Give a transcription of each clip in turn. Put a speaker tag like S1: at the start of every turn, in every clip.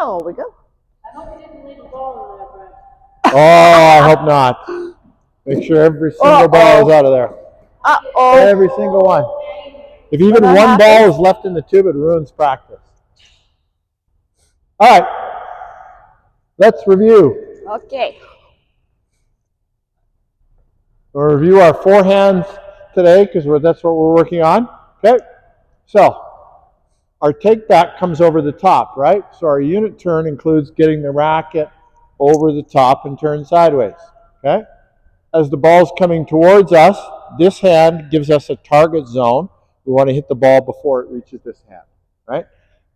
S1: Oh, we go.
S2: I hope you didn't leave a ball in there, Brent.
S3: Oh, I hope not. Make sure every single ball is out of there. Every single one. If even one ball is left in the tube, it ruins practice. All right. Let's review.
S1: Okay.
S3: We'll review our forehands today because that's what we're working on. Okay. So our take back comes over the top, right? So our unit turn includes getting the racket over the top and turn sideways. Okay. As the ball's coming towards us, this hand gives us a target zone. We want to hit the ball before it reaches this hand, right?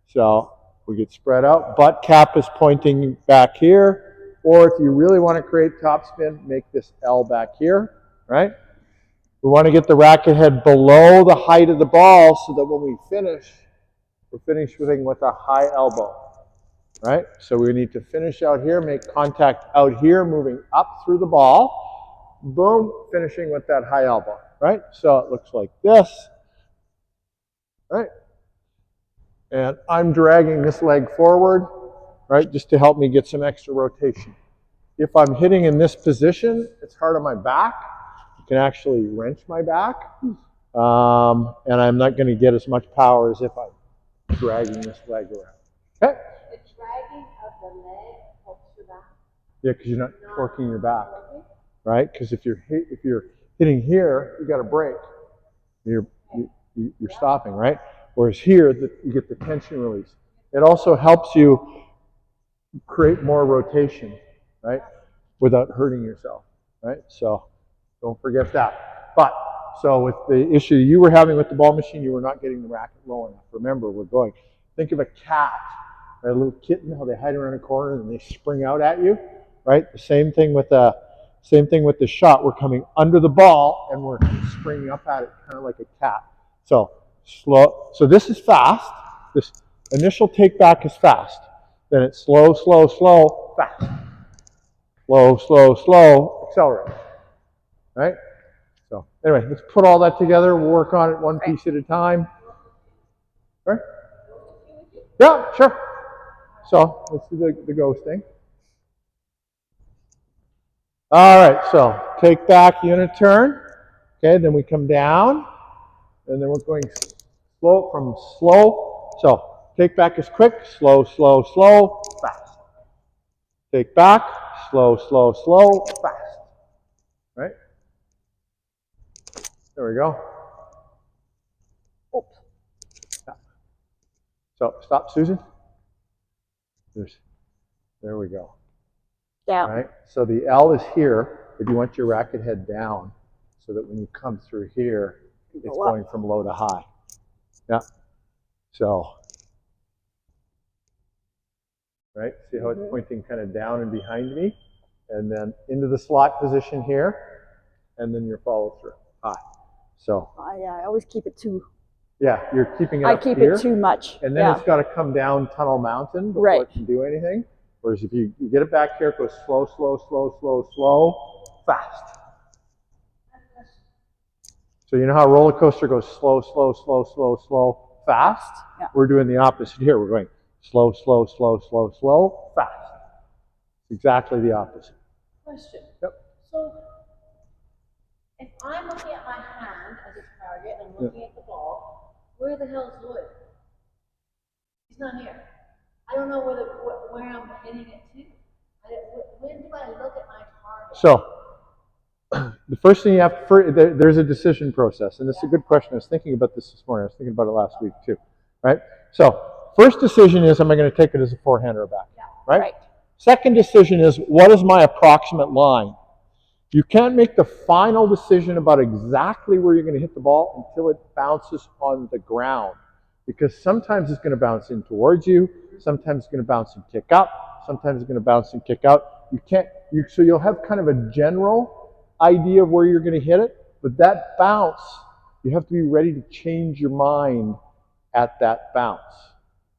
S3: So we get spread out. Butt cap is pointing back here. Or if you really want to create topspin, make this L back here, right? We want to get the racket head below the height of the ball so that when we finish, we're finishing with a high elbow, right? So we need to finish out here, make contact out here, moving up through the ball. Boom, finishing with that high elbow, right? So it looks like this, right? And I'm dragging this leg forward, right, just to help me get some extra rotation. If I'm hitting in this position, it's hard on my back. You can actually wrench my back, and I'm not going to get as much power as if I'm dragging this leg around. Okay?
S2: The dragging of the leg helps your back.
S3: Yeah, because you're not torquing your back. Right? Because if you're hitting here, you got to break. You're stopping, right? Whereas here, you get the tension release. It also helps you create more rotation, right? Without hurting yourself, right? So don't forget that. But so with the issue you were having with the ball machine, you were not getting the racket low enough. Remember, think of a cat, right? A little kitten, how they hide around a corner and they spring out at you, right? The same thing with the shot. We're coming under the ball and we're springing up at it kind of like a cat. So slow. So this is fast. This initial take back is fast. Then it's slow, slow, slow, fast. Slow, slow, slow, accelerate. Right? So anyway, let's put all that together. We'll work on it one piece at a time. Right? Yeah, sure. So let's do the ghosting. All right, so take back, unit turn. Okay, then we come down, and then we're going slow from slow. So take back is quick, slow, slow, slow, fast. Take back, slow, slow, slow, fast. Right? There we go. Oops. So stop, Susan. There we go.
S1: Down.
S3: Right? So the L is here, but you want your racket head down so that when you come through here, it's going from low to high. Yeah. So, right? See how it's pointing kind of down and behind me? And then into the slot position here, and then your follow through. High. So.
S1: I always keep it too.
S3: Yeah, you're keeping it
S1: I
S3: up
S1: keep
S3: here,
S1: it too much.
S3: And then it's got to come down Tunnel Mountain before it can do anything. Whereas if you get it back here, it goes slow, slow, slow, slow, slow, fast. So you know how a roller coaster goes slow, slow, slow, slow, slow, fast?
S1: Yeah.
S3: We're doing the opposite here. We're going slow, slow, slow, slow, slow, fast. Exactly the opposite.
S2: Question.
S3: Yep.
S2: So if I'm looking at my hand as a target and I'm looking at the ball, where the hell is Lloyd? He's not here. I don't know where I'm hitting it to. When do I look at my target?
S3: So, the first thing you have to, there's a decision process, and this is a good question. I was thinking about this morning. I was thinking about it last week too, right? So, first decision is, am I going to take it as a forehand or a backhand, right? Second decision is, what is my approximate line? You can't make the final decision about exactly where you're going to hit the ball until it bounces on the ground. Because sometimes it's going to bounce in towards you, sometimes it's going to bounce and kick up, sometimes it's going to bounce and kick out. So you'll have kind of a general idea of where you're going to hit it, but that bounce, you have to be ready to change your mind at that bounce,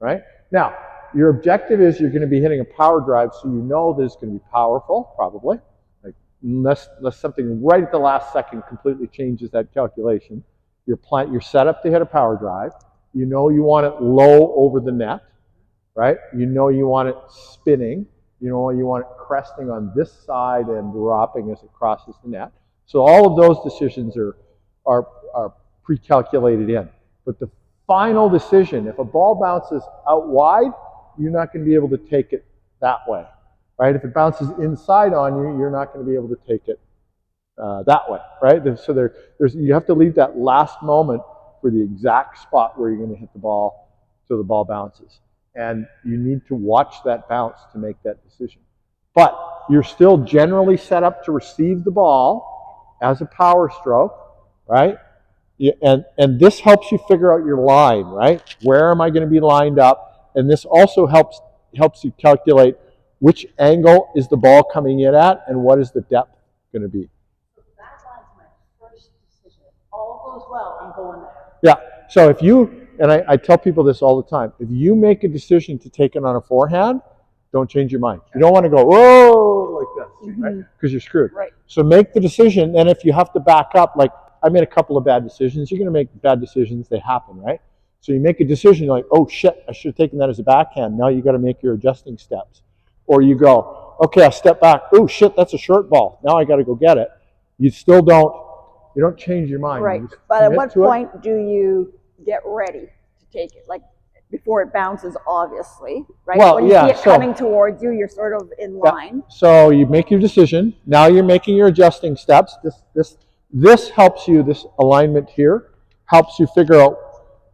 S3: right? Now, your objective is you're going to be hitting a power drive, so you know that it's going to be powerful, probably, like unless something right at the last second completely changes that calculation. You're set up to hit a power drive. You know you want it low over the net, right? You know you want it spinning. You know you want it cresting on this side and dropping as it crosses the net. So all of those decisions are pre-calculated in. But the final decision, if a ball bounces out wide, you're not going to be able to take it that way, right? If it bounces inside on you, you're not going to be able to take it that way, right? So you have to leave that last moment for the exact spot where you're going to hit the ball so the ball bounces. And you need to watch that bounce to make that decision. But you're still generally set up to receive the ball as a power stroke, right? And this helps you figure out your line, right? Where am I going to be lined up? And this also helps you calculate which angle is the ball coming in at and what is the depth going to be.
S2: So that line's my first decision. If all goes well, I'm going there.
S3: Yeah. So if you, and I tell people this all the time, if you make a decision to take it on a forehand, don't change your mind. You don't want to go, whoa, like this, right? Because you're screwed.
S1: Right.
S3: So make the decision, and if you have to back up, like I made a couple of bad decisions, you're going to make bad decisions, they happen, right? So you make a decision, you're like, oh shit, I should have taken that as a backhand. Now you got to make your adjusting steps. Or you go, okay, I'll step back. Oh shit, that's a short ball. Now I got to go get it. You still don't change your mind.
S1: Right. But at what point do you get ready to take it? Like before it bounces, obviously, right?
S3: Well,
S1: when you see it coming towards you, you're sort of in line.
S3: So you make your decision. Now you're making your adjusting steps. This helps you, this alignment here, helps you figure out,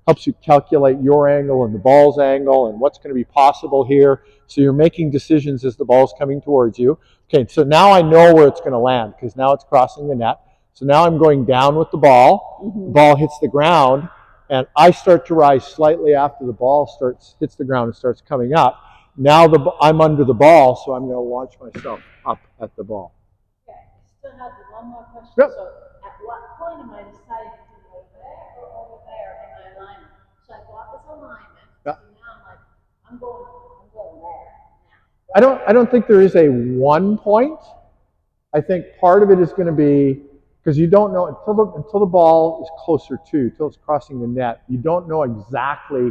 S3: helps you calculate your angle and the ball's angle and what's going to be possible here. So you're making decisions as the ball's coming towards you. Okay, so now I know where it's going to land because now it's crossing the net. So now I'm going down with the ball. The ball hits the ground, and I start to rise slightly after the ball hits the ground and starts coming up. Now I'm under the ball, so I'm going to launch myself up at the ball.
S2: Okay, I still have one more question.
S3: Yep.
S2: So at what point am I deciding to go there or over there in my alignment? So I got this alignment, so now I'm like, I'm going there now.
S3: I don't think there is a one point. I think part of it is going to be, because you don't know until the ball is closer to, until it's crossing the net, you don't know exactly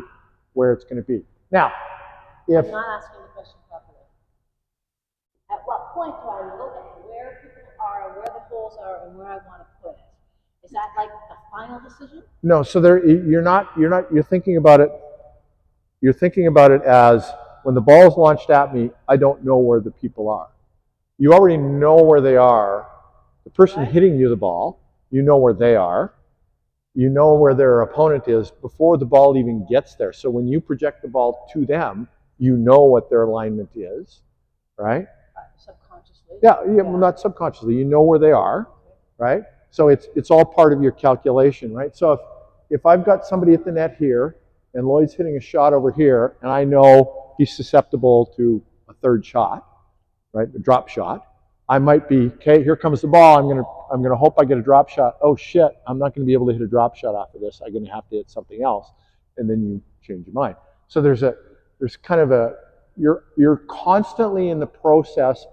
S3: where it's going to be. Now, if
S2: I'm not asking the question properly. At what point do I look at where people are, where the holes are, and where I want to put it? Is that like the final decision?
S3: no, so you're thinking about it. You're thinking about it as when the ball is launched at me, I don't know where the people are. You already know where they are. The person hitting you the ball, you know where they are. You know where their opponent is before the ball even gets there. So when you project the ball to them, you know what their alignment is, right?
S2: Subconsciously.
S3: Yeah, well, not subconsciously. You know where they are, right? So it's all part of your calculation, right? So if I've got somebody at the net here, and Lloyd's hitting a shot over here, and I know he's susceptible to a third shot, right, a drop shot, I might be, okay, here comes the ball, I'm gonna hope I get a drop shot. Oh shit, I'm not gonna be able to hit a drop shot after this. I'm gonna have to hit something else. And then you change your mind. So there's kind of you're constantly in the process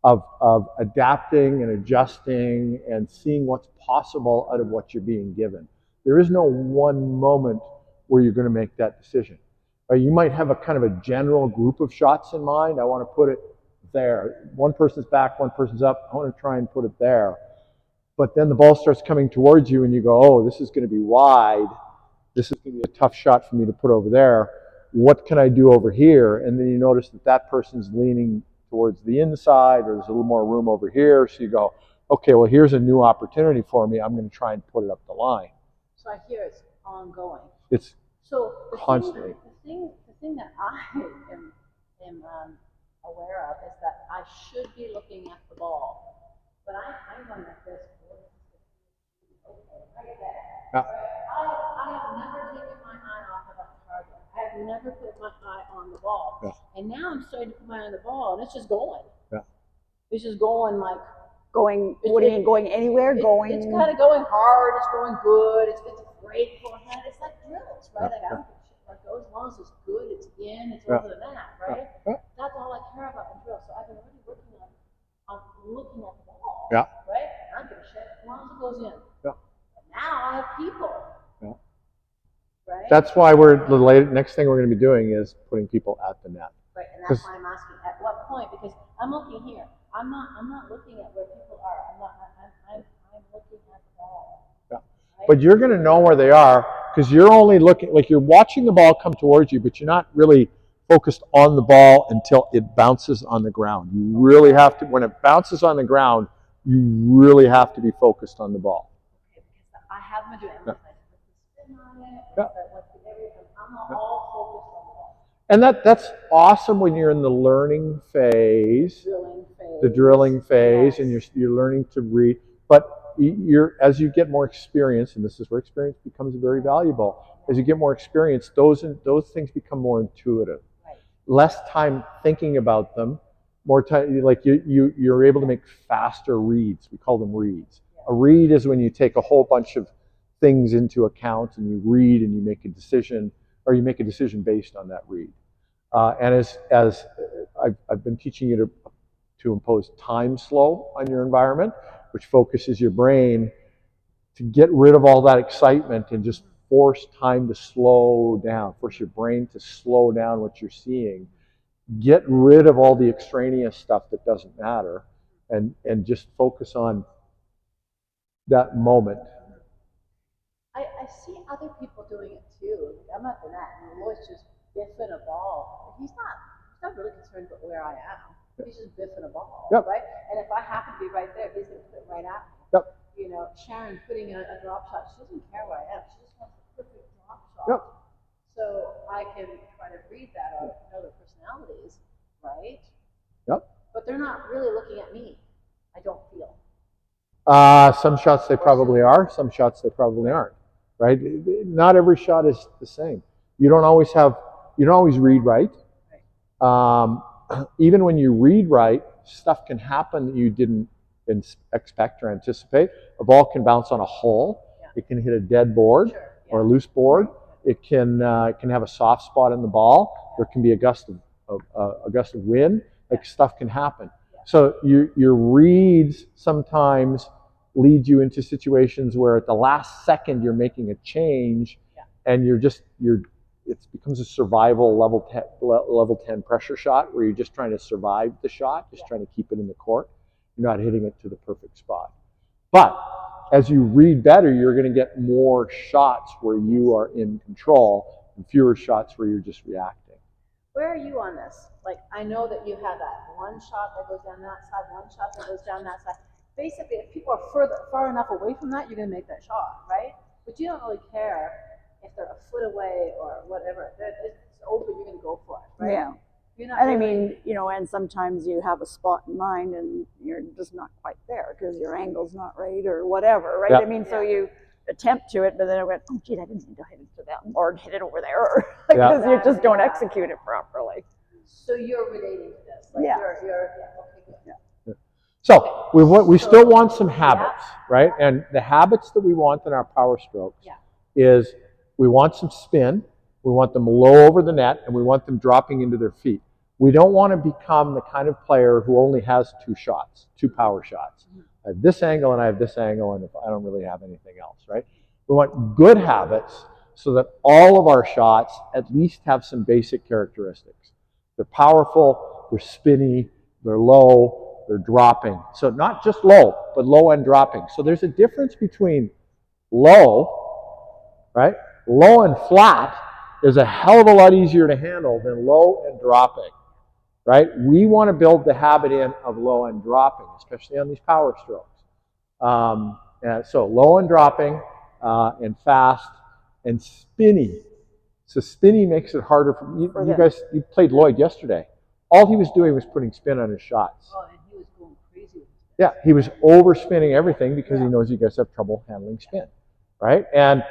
S3: of adapting and adjusting and seeing what's possible out of what you're being given. There is no one moment where you're gonna make that decision. You might have a kind of a general group of shots in mind. I want to put it there. One person's back, one person's up. I want to try and put it there. But then the ball starts coming towards you and you go, oh, this is going to be wide. This is going to be a tough shot for me to put over there. What can I do over here? And then you notice that person's leaning towards the inside, or there's a little more room over here. So you go, okay, well, here's a new opportunity for me. I'm going to try and put it up the line.
S2: So I hear it's ongoing.
S3: It's
S2: so
S3: constantly.
S2: The thing that I am aware of is that I should be looking at the ball, but I run like this.
S3: Yeah.
S2: I have never taken my eye off of that target. I have never put my eye on the ball.
S3: Yeah.
S2: And now I'm starting to put my eye on the ball, and it's just going.
S3: Yeah.
S2: It's just going like
S1: going. What do you mean? Going anywhere?
S2: It's kind of going hard. It's going good. It's great forehand. It's like drills, right? Like I don't give a shit where it goes, as long as it's good, it's in, it's over the net, right? That's all I care about in drills. So I've been really working on looking at the ball, right? I don't give a shit as long as it goes in.
S3: Yeah.
S2: But now I have people, right?
S3: That's why the next thing we're going to be doing is putting people at
S2: that's why I'm asking, at what point? Because I'm looking here. I'm not looking at where people are. I'm looking at the ball.
S3: Yeah. But you're going to know where they are because you're only looking, like you're watching the ball come towards you, but you're not really focused on the ball until it bounces on the ground. You really have to, when it bounces on the ground, you really have to be focused on the ball.
S2: Okay, because I have been doing it. What's the spin on it?
S3: Yeah.
S2: What's the everything? I'm not all focused on the ball.
S3: And that's awesome when you're in the learning phase, the drilling phase, and you're learning to read. But as you get more experience, and this is where experience becomes very valuable. As you get more experience, those things become more intuitive.
S2: Right.
S3: Less time thinking about them, more time, like you're able to make faster reads. We call them reads. Yeah. A read is when you take a whole bunch of things into account and you read and you make a decision, or you make a decision based on that read. And as I've been teaching you to impose time slow on your environment, which focuses your brain to get rid of all that excitement and just force time to slow down, force your brain to slow down what you're seeing. Get rid of all the extraneous stuff that doesn't matter and just focus on that moment.
S2: I see other people doing it too. I'm at the net and Lloyd's just biffing a ball. He's not really concerned about where I am. He's just biffing a ball,
S3: yep.
S2: Right? And if I happen to be right there, he's going to put it right at me.
S3: Yep.
S2: You know, Sharon putting a drop shot, she doesn't care where I am. She just wants a perfect drop shot.
S3: Yep.
S2: So I can try to read that on other personalities, right?
S3: Yep.
S2: But they're not really looking at me, I don't feel.
S3: Some shots they probably are, some shots they probably aren't, right? Not every shot is the same. You don't always read right. Even when you read right, stuff can happen that you didn't expect or anticipate. A ball can bounce on a hole. Yeah. It can hit a dead board. Sure. Yeah. Or a loose board. It can have a soft spot in the ball. There can be a gust of wind. Like stuff can happen. Yeah. So your reads sometimes lead you into situations where at the last second you're making a change, and it becomes a survival level 10 pressure shot where you're just trying to survive the shot, just trying to keep it in the court. You're not hitting it to the perfect spot. But as you read better, you're going to get more shots where you are in control and fewer shots where you're just reacting.
S2: Where are you on this? Like, I know that you have that one shot that goes down that side, one shot that goes down that side. Basically, if people are far enough away from that, you're going to make that shot, right? But you don't really care if they're a foot away or whatever. It's open, you're going to go for it, right?
S1: Yeah.
S2: You're not
S1: and
S2: really,
S1: I mean, you know, and sometimes you have a spot in mind and you're just not quite there because your angle's not right or whatever, right?
S3: Yeah.
S1: I mean, so you attempt to it, but then I went, oh, gee, I didn't need to hit it to that or hit it over there because you just don't execute it properly.
S2: So you're relating to this. Like
S1: yeah.
S2: You're okay, good.
S3: Yeah. So we still want some habits, right? And the habits that we want in our power strokes is we want some spin, we want them low over the net, and we want them dropping into their feet. We don't want to become the kind of player who only has two power shots. I have this angle and I have this angle, and if I don't really have anything else, right? We want good habits so that all of our shots at least have some basic characteristics. They're powerful, they're spinny, they're low, they're dropping. So not just low, but low and dropping. So there's a difference between low, right? Low and flat is a hell of a lot easier to handle than low and dropping, right? We want to build the habit in of low and dropping, especially on these power strokes. So low and dropping, and fast, and spinny. So spinny makes it harder for you guys. You played Lloyd yesterday. All he was doing was putting spin on his shots.
S2: Oh, and he was going crazy with spin.
S3: Yeah, he was overspinning everything because he knows you guys have trouble handling spin, right? And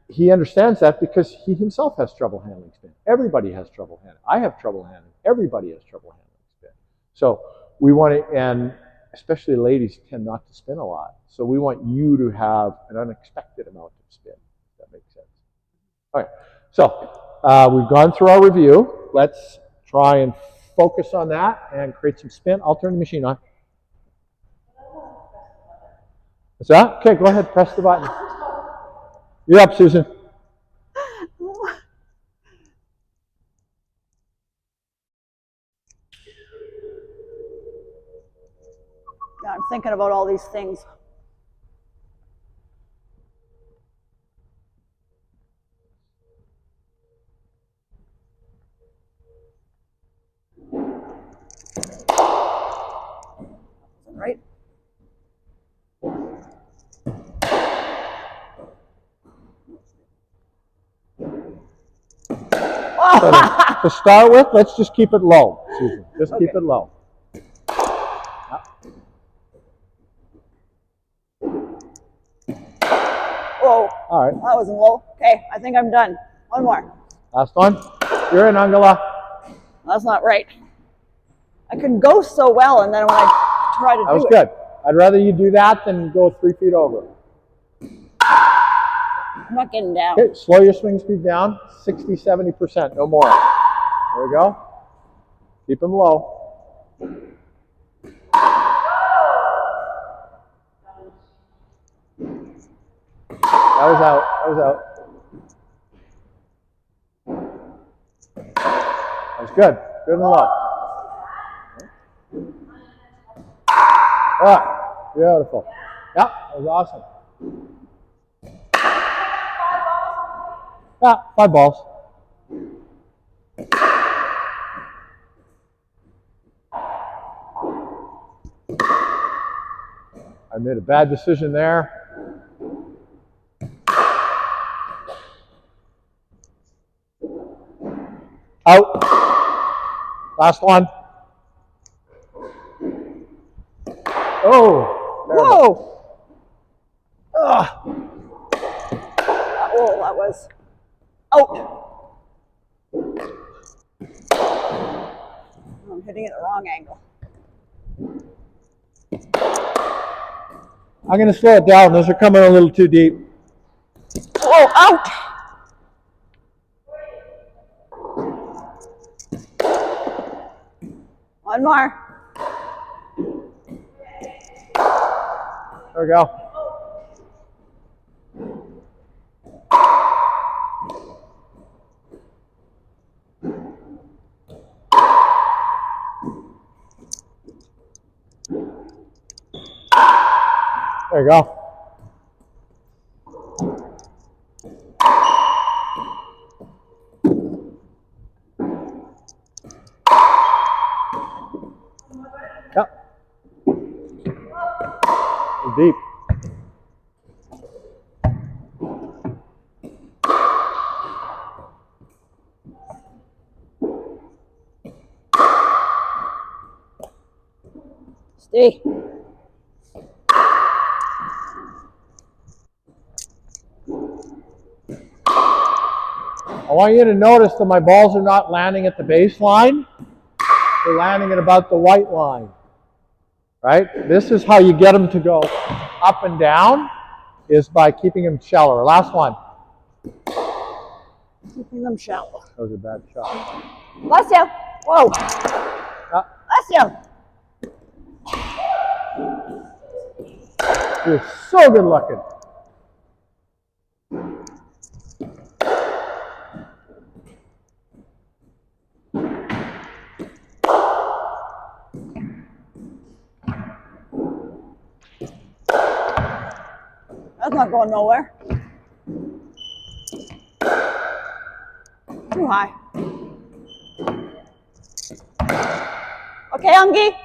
S3: he understands that because he himself has trouble handling spin. Everybody has trouble handling. I have trouble handling. Everybody has trouble handling spin. So we want to, and especially ladies tend not to spin a lot. So we want you to have an unexpected amount of spin, if that makes sense. All right, so we've gone through our review. Let's try and focus on that and create some spin. I'll turn the machine on. What's that? Okay, go ahead, press the button. You're up, Susan.
S1: Yeah, I'm thinking about all these things. Right?
S3: So to start with, let's just keep it low, Susan. Just keep it low.
S1: Whoa.
S3: All right.
S1: That wasn't low. Okay, I think I'm done. One more.
S3: Last one. You're in, Angela.
S1: That's not right. I can go so well, and then when I try to do it.
S3: That was good. I'd rather you do that than go 3 feet over.
S1: I'm not getting down.
S3: Okay, slow your swing speed down. 60, 70%, no more. There we go. Keep them low. That was out. That was out. That was good. Good and low. Ah, beautiful. Yeah, that was awesome. Yeah, 5 balls. I made a bad decision there. Out. Last one. Oh.
S1: Whoa. Ugh. Oh, that was out. I'm hitting it at the wrong angle.
S3: I'm going to slow it down. Those are coming a little too deep.
S1: Whoa, out. One more.
S3: There we go. There you go. Yep. Deep.
S1: Stay.
S3: I want you to notice that my balls are not landing at the baseline. They're landing at about the white line. Right? This is how you get them to go up and down, is by keeping them shallower. Last one.
S1: Keeping them shallow.
S3: That was a bad shot.
S1: Bless you. Whoa. Bless you.
S3: You're so good looking.
S1: That's not going nowhere. Too high. Okay, Ungi.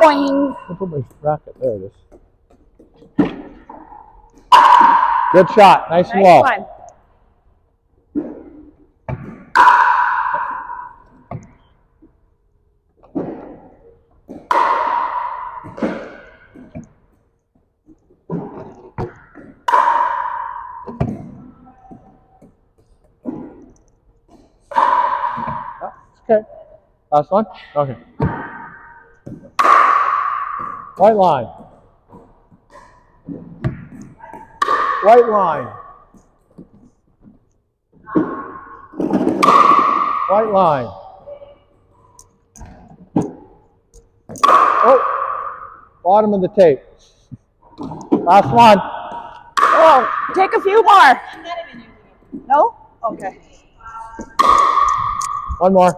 S1: Boing.
S3: I'll put my racket there. It is. Good shot. Nice and low.
S1: One.
S3: Okay. Last one? Okay. White line. White line. White line. Oh, bottom of the tape. Last one.
S1: Oh, take a few more.
S2: I'm not even using it.
S1: No? Okay.
S3: One more.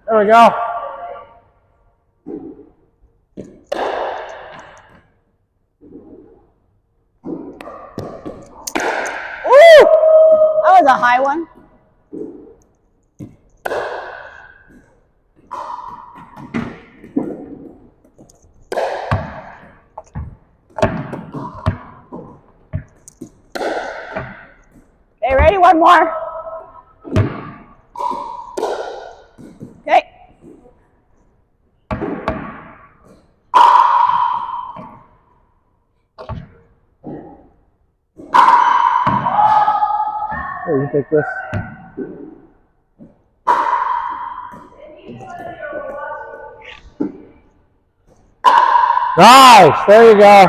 S3: There we go.
S1: Ooh! That was a high one. Okay, ready? One more. Okay.
S3: Here, you can take this. Nice. There you go.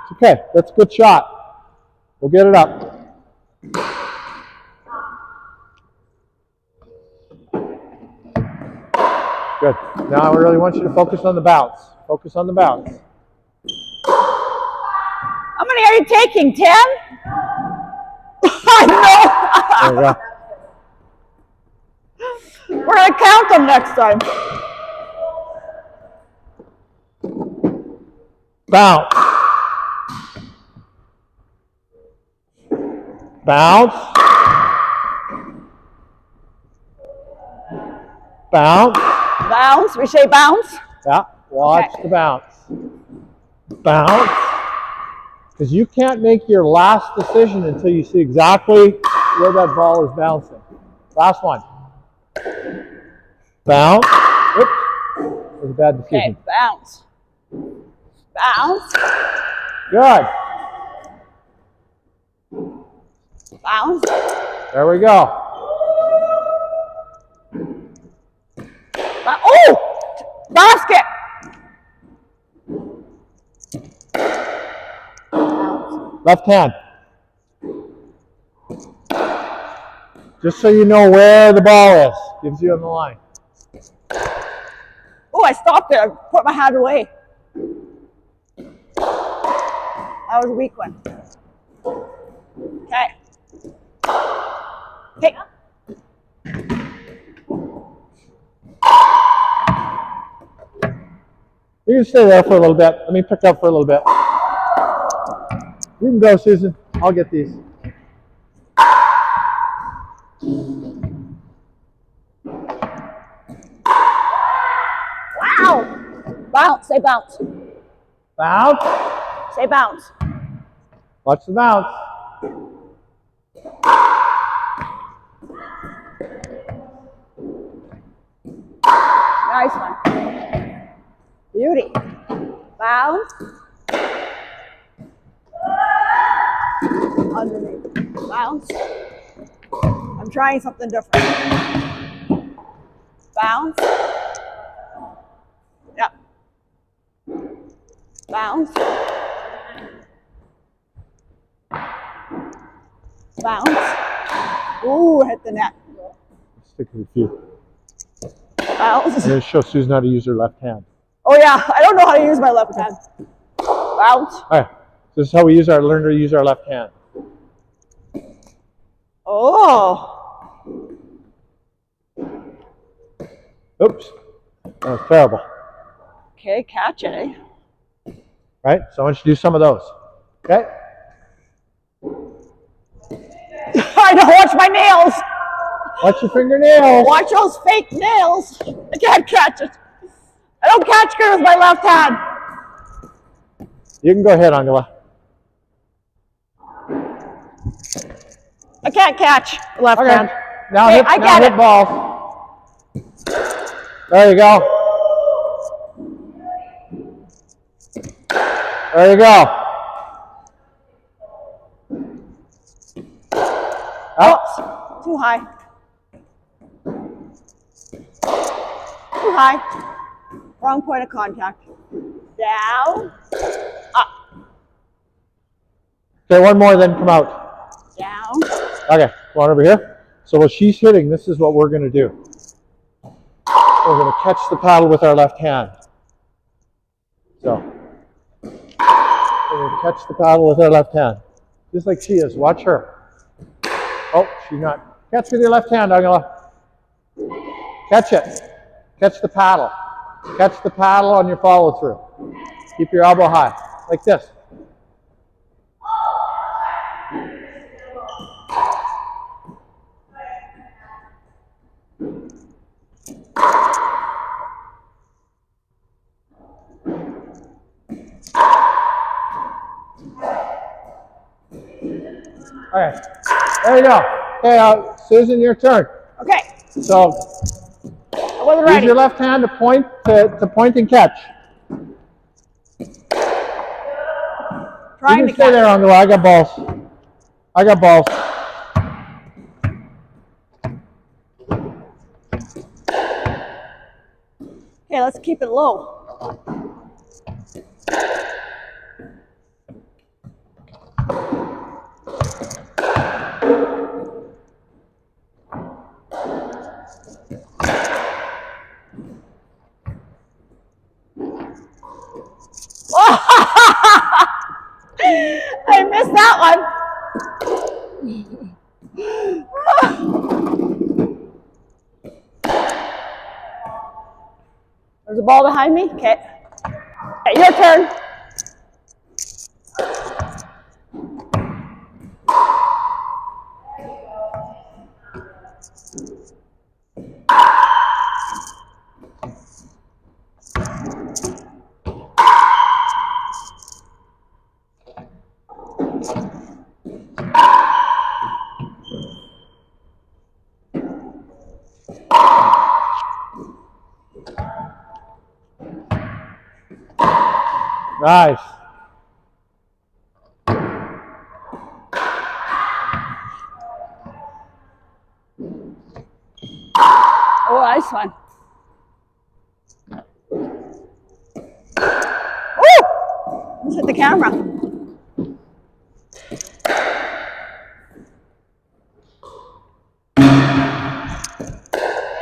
S3: It's okay. That's a good shot. We'll get it up. Good. Now I really want you to focus on the bounce. Focus on the bounce.
S1: How many are you taking? 10? I know.
S3: There you go.
S1: We're going to count them next time.
S3: Bounce. Bounce. Bounce.
S1: Bounce. We say bounce.
S3: Yeah. Watch
S1: Okay.
S3: the bounce. Bounce. Because you can't make your last decision until you see exactly where that ball is bouncing. Last one. Bounce. Oops. That was a bad decision.
S1: Okay, bounce. Bounce.
S3: Good.
S1: Bounce.
S3: There we go.
S1: Oh! Basket!
S3: Left hand. Just so you know where the ball is. Gives you on the line.
S1: Oh, I stopped there. I put my hand away. That was a weak one. Okay. Okay.
S3: You can stay there for a little bit. Let me pick up for a little bit. You can go, Susan. I'll get these.
S1: Wow! Bounce. Say bounce.
S3: Bounce.
S1: Say bounce.
S3: Watch the bounce.
S1: Nice one. Beauty. Bounce. Underneath. Bounce. I'm trying something different. Bounce. Yep. Bounce. Bounce. Ooh, hit the net.
S3: Stick with your feet.
S1: Bounce.
S3: I'm going to show Susan how to use her left hand.
S1: Oh yeah, I don't know how to use my left hand. Bounce.
S3: All right. This is how we learn to use our left hand.
S1: Oh.
S3: Oops. That was terrible.
S1: Okay, catch it, eh?
S3: Right? So I want you to do some of those. Okay?
S1: I know, watch my nails.
S3: Watch your fingernails.
S1: Watch those fake nails. I can't catch it. I don't catch good with my left hand.
S3: You can go ahead, Angela.
S1: I can't catch the left
S3: Okay.
S1: hand.
S3: Now
S1: Okay,
S3: hit,
S1: I
S3: now
S1: get
S3: hit
S1: it.
S3: balls. There you go. There you go.
S1: Oops, too high. Too high. Wrong point of contact. Down, up.
S3: Okay, one more, then come out.
S1: Down.
S3: Okay, come on over here. So while she's hitting, this is what we're going to do. We're going to catch the paddle with our left hand. So, we're going to catch the paddle with our left hand. Just like she is. Watch her. Oh, she's not. Catch with your left hand, Angela. Catch it. Catch the paddle. Catch the paddle on your follow through. Keep your elbow high, like this. Okay, there you go. Okay, Susan, your turn.
S1: Okay.
S3: So,
S1: I wasn't
S3: use
S1: ready.
S3: your left hand to point and catch.
S1: Trying
S3: You
S1: to
S3: can stay
S1: catch.
S3: there, Angela. I got balls. I got balls.
S1: Okay, let's keep it low. I missed that one. There's a ball behind me. Okay. Okay, your turn.
S3: Nice.
S1: Oh, nice one. Woo! Let's hit the camera.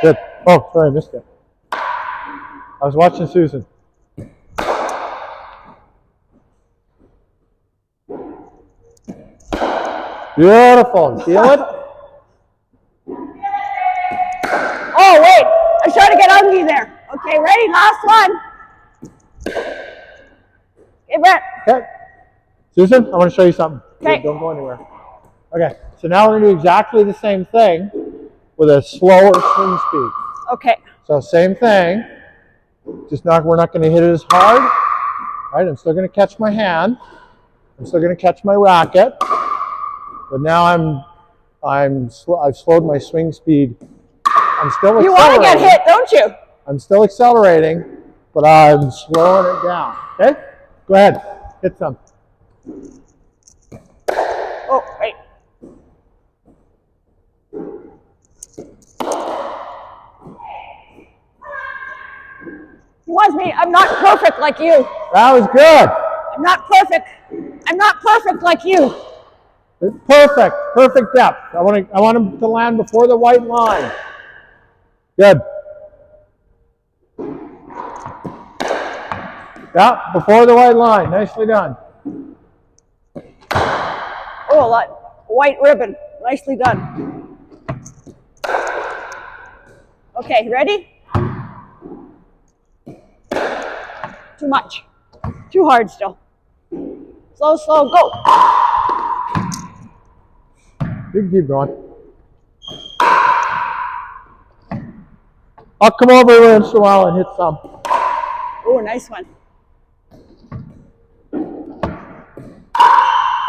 S3: Good. Oh, sorry, I missed it. I was watching Susan. Beautiful. Feel it?
S1: Oh, wait. I'm trying to get ugly there. Okay, ready? Last one. Okay, Brett.
S3: Okay. Susan, I want to show you something.
S1: Okay.
S3: Don't go anywhere. Okay, so now we're going to do exactly the same thing with a slower swing speed.
S1: Okay.
S3: So same thing, just we're not going to hit it as hard. All right, I'm still going to catch my hand. I'm still going to catch my racket. But now I've slowed my swing speed. I'm still accelerating.
S1: You want to get hit, don't you?
S3: I'm still accelerating, but I'm slowing it down. Okay? Go ahead. Hit some.
S1: Oh, wait. He wants me. I'm not perfect like you.
S3: That was good.
S1: I'm not perfect. I'm not perfect like you.
S3: Perfect. Perfect depth. I want him to land before the white line. Good. Yeah, before the white line. Nicely done.
S1: Oh, a lot. White ribbon. Nicely done. Okay, ready? Too much. Too hard still. Slow, slow, go.
S3: You can keep going. I'll come over every once in a while and hit some.
S1: Oh, nice one.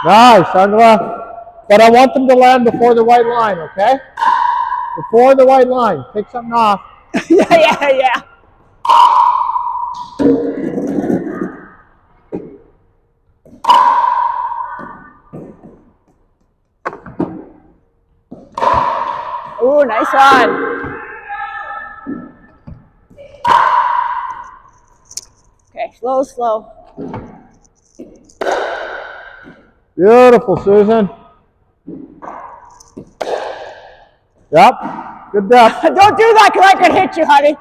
S3: Nice, Angela. But I want them to land before the white line, okay? Before the white line. Take something off.
S1: Yeah. Oh, nice one. Okay, slow, slow.
S3: Beautiful, Susan. Yep. Good depth.
S1: Don't do that because I could hit you, honey.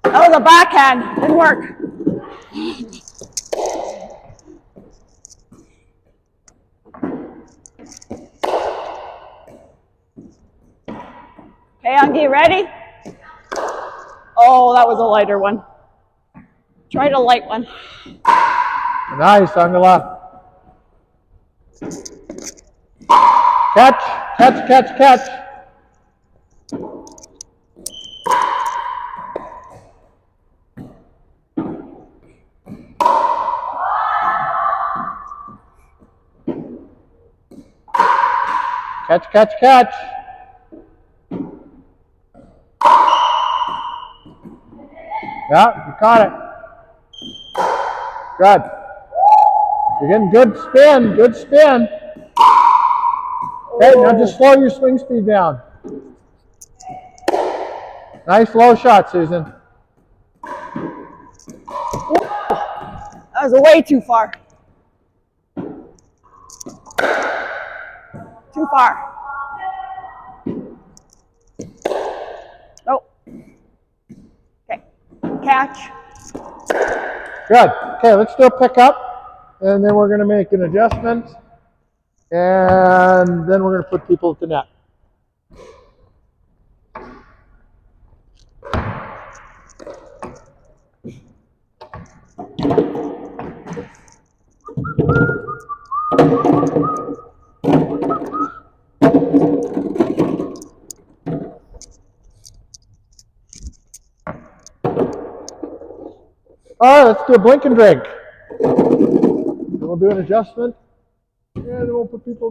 S1: That was a backhand. Didn't work. Okay, Angie, ready? Oh, that was a lighter one. Try a light one.
S3: Nice, Angela. Catch, catch, catch, catch. Catch, catch, catch. Yeah, you caught it. Good. You're getting good spin, good spin. Okay, now just slow your swing speed down. Nice low shot, Susan.
S1: That was way too far. Too far. Oh. Okay. Catch.
S3: Good. Okay, let's do a pickup, and then we're going to make an adjustment, and then we're going to put people at the net. All right, let's do a blink and drink. Then we'll do an adjustment, and then we'll put people